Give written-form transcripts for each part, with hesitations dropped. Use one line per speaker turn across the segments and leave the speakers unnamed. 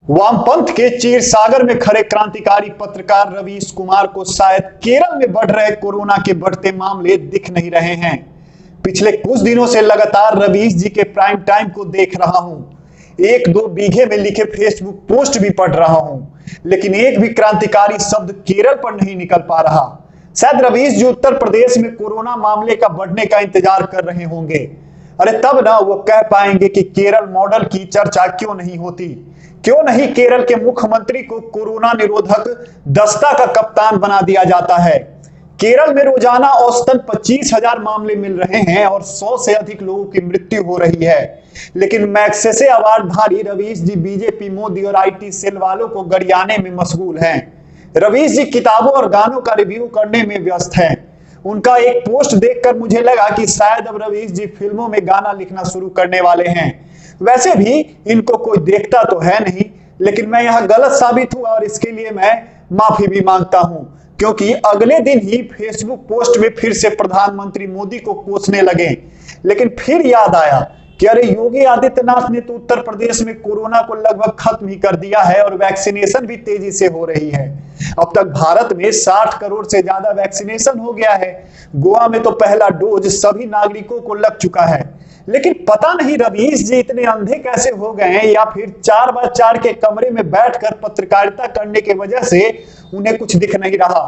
वामपंथ के चीर सागर में खड़े क्रांतिकारी पत्रकार रवीश कुमार को शायद केरल में बढ़ रहे कोरोना के बढ़ते मामले दिख नहीं रहे हैं। पिछले कुछ दिनों से लगातार रवीश जी के प्राइम टाइम को देख रहा हूं। एक दो बीघे में लिखे फेसबुक पोस्ट भी पढ़ रहा हूं, लेकिन एक भी क्रांतिकारी शब्द केरल पर नहीं निकल पा रहा। शायद रवीश जी उत्तर प्रदेश में कोरोना मामले का बढ़ने का इंतजार कर रहे होंगे। अरे तब ना वो कह पाएंगे कि केरल मॉडल की चर्चा क्यों नहीं होती, क्यों नहीं केरल के मुख्यमंत्री को कोरोना निरोधक दस्ता का कप्तान बना दिया जाता है। केरल में रोजाना औसतन 25,000 मामले मिल रहे हैं और 100 से अधिक लोगों की मृत्यु हो रही है, लेकिन मैग्सेसे अवार्डधारी रवीश जी बीजेपी, मोदी और आईटी सेल वालों को गरियाने में मशगूल हैं। रवीश जी किताबों और गानों का रिव्यू करने में व्यस्त हैं। उनका एक पोस्ट देखकर मुझे लगा कि शायद अब रवीश जी फिल्मों में गाना लिखना शुरू करने वाले हैं। वैसे भी इनको कोई देखता तो है नहीं, लेकिन मैं यहां गलत साबित हुआ और इसके लिए मैं माफी भी मांगता हूं, क्योंकि अगले दिन ही फेसबुक पोस्ट में फिर से प्रधानमंत्री मोदी को कोसने लगे। लेकिन फिर याद आया कि अरे योगी आदित्यनाथ ने तो उत्तर प्रदेश में कोरोना को लगभग खत्म ही कर दिया है और वैक्सीनेशन भी तेजी से हो रही है। अब तक भारत में 60 करोड़ से ज्यादा वैक्सीनेशन हो गया है। गोवा में तो पहला डोज सभी नागरिकों को लग चुका है। लेकिन पता नहीं रवीश जी इतने अंधे कैसे हो गए हैं, या फिर 4x4 के कमरे में बैठकर पत्रकारिता करने की वजह से उन्हें कुछ दिख नहीं रहा।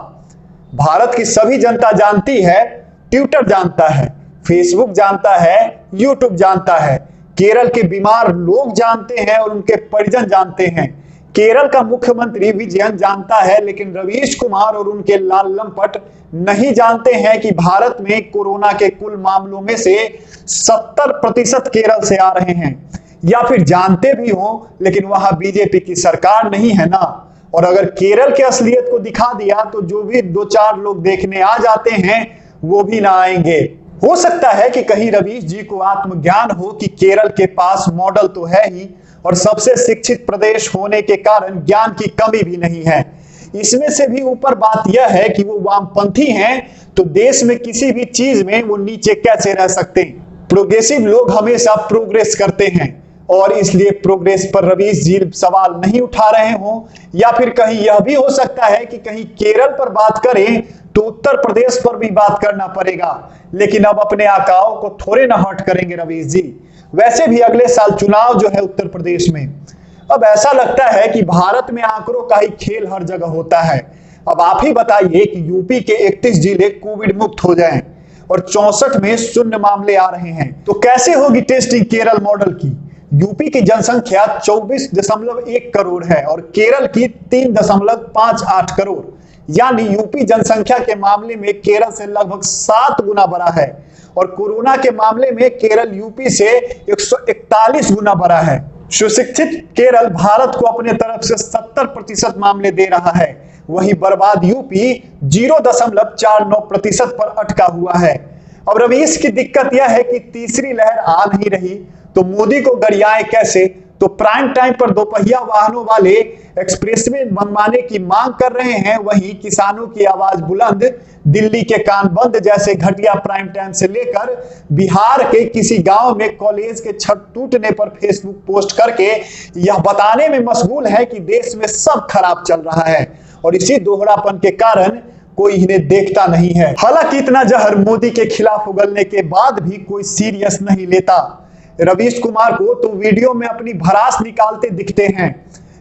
भारत की सभी जनता जानती है, ट्विटर जानता है, फेसबुक जानता है, यूट्यूब जानता है, केरल के बीमार लोग जानते हैं और उनके परिजन जानते हैं, केरल का मुख्यमंत्री विजयन जानता है, लेकिन रवीश कुमार और उनके लाल लंपट नहीं जानते हैं कि भारत में कोरोना के कुल मामलों में से 70% केरल से आ रहे हैं। या फिर जानते भी हों, लेकिन वहां बीजेपी की सरकार नहीं है ना। और अगर केरल के असलियत को दिखा दिया तो जो भी 2-4 लोग देखने आ जाते हैं वो भी ना आएंगे। हो सकता है कि कहीं रवीश जी को आत्मज्ञान हो कि केरल के पास मॉडल तो है ही और सबसे शिक्षित प्रदेश होने के कारण ज्ञान की कमी भी नहीं है। इसमें से भी ऊपर बात यह है कि वो वामपंथी हैं, तो देश में किसी भी चीज में वो नीचे कैसे रह सकते हैं। प्रोग्रेसिव लोग हमेशा प्रोग्रेस करते हैं और इसलिए प्रोग्रेस पर रवीश जी सवाल नहीं उठा रहे हों। या फिर कहीं यह भी हो सकता है कि कहीं केरल पर बात करें तो उत्तर प्रदेश पर भी बात करना पड़ेगा, लेकिन अब अपने आकाओं को थोड़े ना हर्ट करेंगे रवीश जी। वैसे भी अगले साल चुनाव जो है उत्तर प्रदेश में, अब ऐसा लगता है कि भारत में आंकड़ों का ही खेल हर जगह होता है। अब आप ही बताइए कि यूपी के 31 जिले कोविड मुक्त हो जाएं और 64 में शून्य मामले आ रहे हैं, तो कैसे होगी टेस्टिंग केरल मॉडल की। यूपी की जनसंख्या 24.1 करोड़ है और केरल की 3.58 करोड़, यानी यूपी जनसंख्या के मामले में केरल से लगभग 7 गुना बड़ा है और कोरोना के मामले में केरल यूपी से 141 गुना बड़ा है। सुशिक्षित केरल भारत को अपने तरफ से 70% मामले दे रहा है, वहीं बर्बाद यूपी 0.49% पर अटका हुआ है। अब रवीश की दिक्कत यह है कि तीसरी लहर आ नहीं रही तो मोदी को गरियाए कैसे। तो प्राइम टाइम पर दोपहिया वाहनों वाले एक्सप्रेसवे बनवाने की मांग कर रहे हैं, वहीं किसानों की आवाज बुलंद, दिल्ली के कान बंद जैसे घटिया प्राइम टाइम से लेकर बिहार के किसी गांव में कॉलेज के छत टूटने पर फेसबुक पोस्ट करके यह बताने में मशगूल है कि देश में सब खराब चल रहा है और इसी दोहरापन के कारण कोई इन्हें देखता नहीं है। हालांकि इतना जहर मोदी के खिलाफ उगलने के बाद भी कोई सीरियस नहीं लेता। रवीश कुमार को तो वीडियो में अपनी भड़ास निकालते दिखते हैं।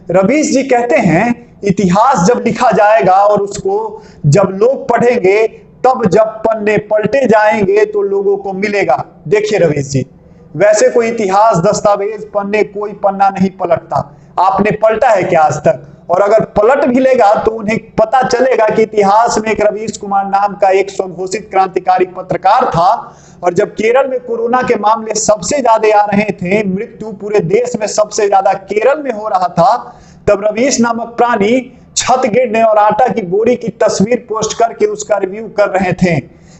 रवीश जी कहते हैं इतिहास जब लिखा जाएगा और उसको जब लोग पढ़ेंगे, तब जब पन्ने पलटे जाएंगे तो लोगों को मिलेगा। देखिए रवीश जी, वैसे कोई इतिहास दस्तावेज पन्ने कोई पन्ना नहीं पलटता। आपने पलटा है क्या आज तक? और अगर पलट भी लेगा तो उन्हें पता चलेगा कि इतिहास में एक रवीश कुमार नाम का एक स्वघोषित क्रांतिकारी पत्रकार था और जब केरल में कोरोना के मामले सबसे ज्यादा आ रहे थे, मृत्यु पूरे देश में सबसे ज्यादा केरल में हो रहा था, तब रवीश नामक प्राणी छत गिरने और आटा की बोरी की तस्वीर पोस्ट करके उसका रिव्यू कर रहे थे।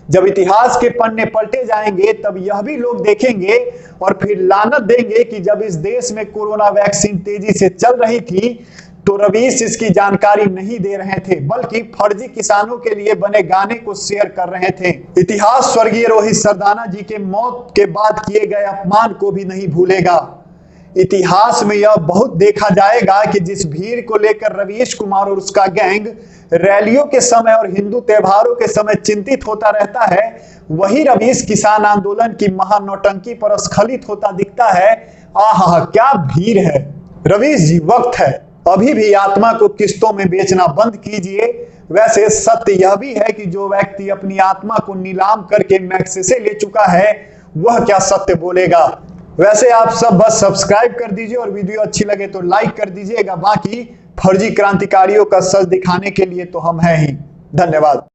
जब इतिहास के पन्ने पलटे जाएंगे तब यह भी लोग देखेंगे और फिर लानत देंगे कि जब इस देश में कोरोना वैक्सीन तेजी से चल रही थी तो रवीश इसकी जानकारी नहीं दे रहे थे, बल्कि फर्जी किसानों के लिए बने गाने को शेयर कर रहे थे। इतिहास स्वर्गीय रोहित सरदाना जी के मौत के बाद किए गए अपमान को भी नहीं भूलेगा। इतिहास में यह बहुत देखा जाएगा कि जिस भीड़ को लेकर रवीश कुमार और उसका गैंग रैलियों के समय और हिंदू त्योहारों के समय चिंतित होता रहता है, वही रवीश किसान आंदोलन की महानौटंकी पर स्खलित होता दिखता है। आहा, क्या भीड़ है। रवीश जी, वक्त है, अभी भी आत्मा को किस्तों में बेचना बंद कीजिए। वैसे सत्य यह भी है कि जो व्यक्ति अपनी आत्मा को नीलाम करके मैक्सेसे ले चुका है, वह क्या सत्य बोलेगा। वैसे आप सब बस सब्सक्राइब कर दीजिए और वीडियो अच्छी लगे तो लाइक कर दीजिएगा। बाकी फर्जी क्रांतिकारियों का सच दिखाने के लिए तो हम हैं ही। धन्यवाद।